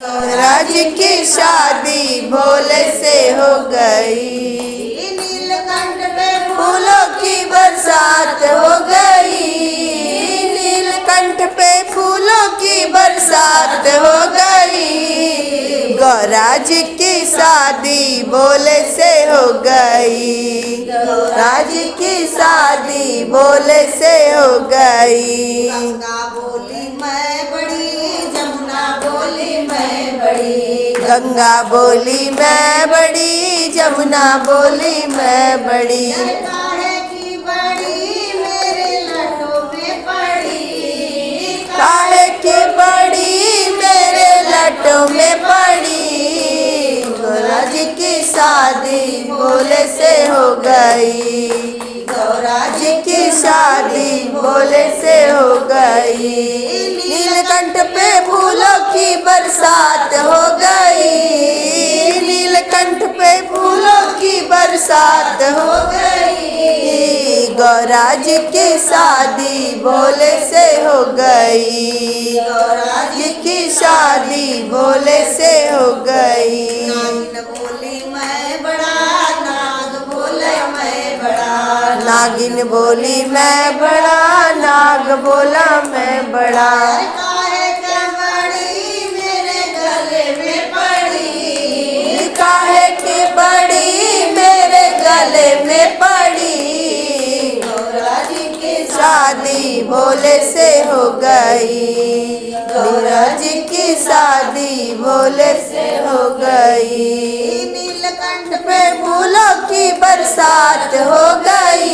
गौराज की शादी भोले से हो गई। नीलकंठ पे फूलों की बरसात हो गई। नीलकंठ पे फूलों की बरसात हो गई। गौराज की शादी भोले से हो गई। गौराज की शादी भोले से हो गई। गंगा बोली मैं बड़ी, जमुना बोली मैं बड़ी। गंगा बोली मैं बड़ी, जमुना बोली मैं बड़ी। काहे की बड़ी मेरे लटों में पड़ी। काहे की बड़ी मेरे लटों में पड़ी। गौराज की शादी भोले से हो गई। गौराज की शादी भोले से हो गई। नीलकंठ पे फूलों की बरसात हो गई। नीलकंठ पे फूलों की बरसात हो गई। गौराज की शादी भोले से हो गई। गौराज की शादी भोले से हो गई। नागिन बोली मैं बड़ा, नाग बोले मैं बड़ा। नागिन बोली मैं बड़ा, नाग बोला मैं बड़ा। काहे के बड़ी मेरे गले में पड़ी। काहे की बड़ी मेरे गले में पड़ी। गौराज की शादी भोले से हो गई। गौराज की शादी भोले से हो गई। नीलकंठ पे फूलों की बरसात हो गई।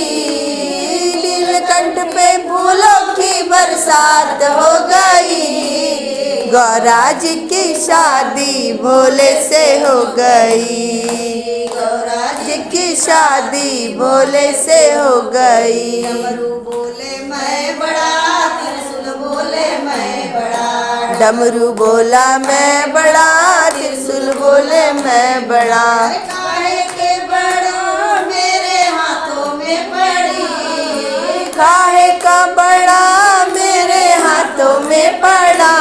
नीलकंठ पे फूलों की बरसात हो गई। गौराज की शादी भोले से हो गई। गौराज की शादी भोले से हो गई। डमरू बोले मैं बड़ा, त्रिशूल बोले मैं बड़ा। डमरू बोला मैं बड़ा, त्रिशूल बोले मैं बड़ा। काहे के बड़ा मेरे हाथों में पड़ी। काहे का बड़ा मेरे हाथों में पड़ा।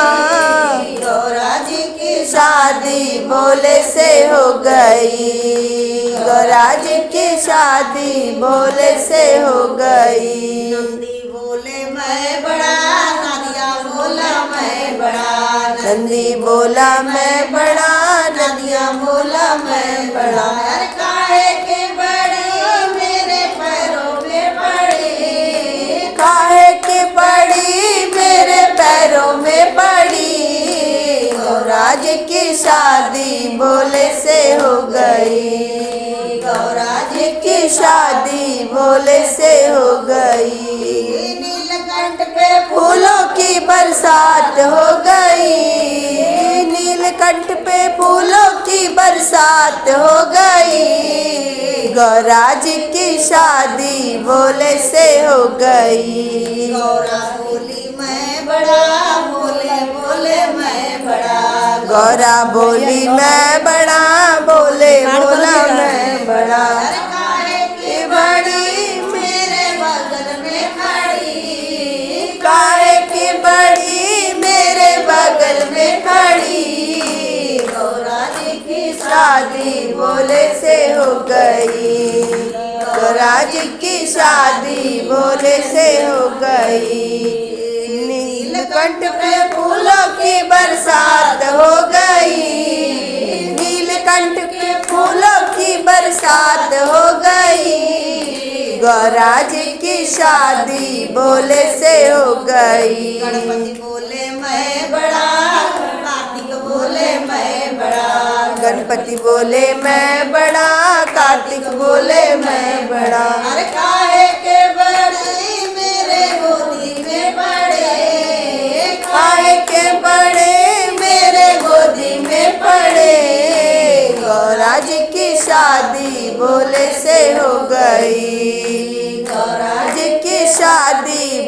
गौराज की शादी भोले से हो गई। गौराज की शादी भोले से हो गई। नंदी बोले मैं बड़ा, नदिया बोला मैं बड़ा। नंदी बोला मैं बड़ा, नदिया बोला मैं बड़ा। काहे के बड़ी मेरे पैरों में पड़ी। काहे की पड़ी मेरे पैरों में पड़ी। गौराज की शादी भोले से हो गई। गौराज की शादी भोले से हो गई। नीलकंठ पे फूलों की बरसात हो गई। नीलकंठ पे फूलों की बरसात हो गई। गौराज की शादी भोले से हो गई। गौरा बोली मैं बड़ा, बोले बोले मैं बड़ा। गौरा बोली मैं बड़ा, बोले बोला मैं बड़ा। काहे की बड़ी मेरे बगल में खड़ी। काहे की बड़ी मेरे बगल में खड़ी। गौराज की शादी भोले से हो गई। गौराज की शादी भोले से हो गई। नीलकंठ पे फूलों की बरसात हो गई। नीलकंठ पे फूलों की बरसात हो गई। गौराज की शादी भोले से हो गई। गणपति बोले मैं बड़ा, कार्तिक बोले मैं बड़ा। गणपति बोले मैं बड़ा, कार्तिक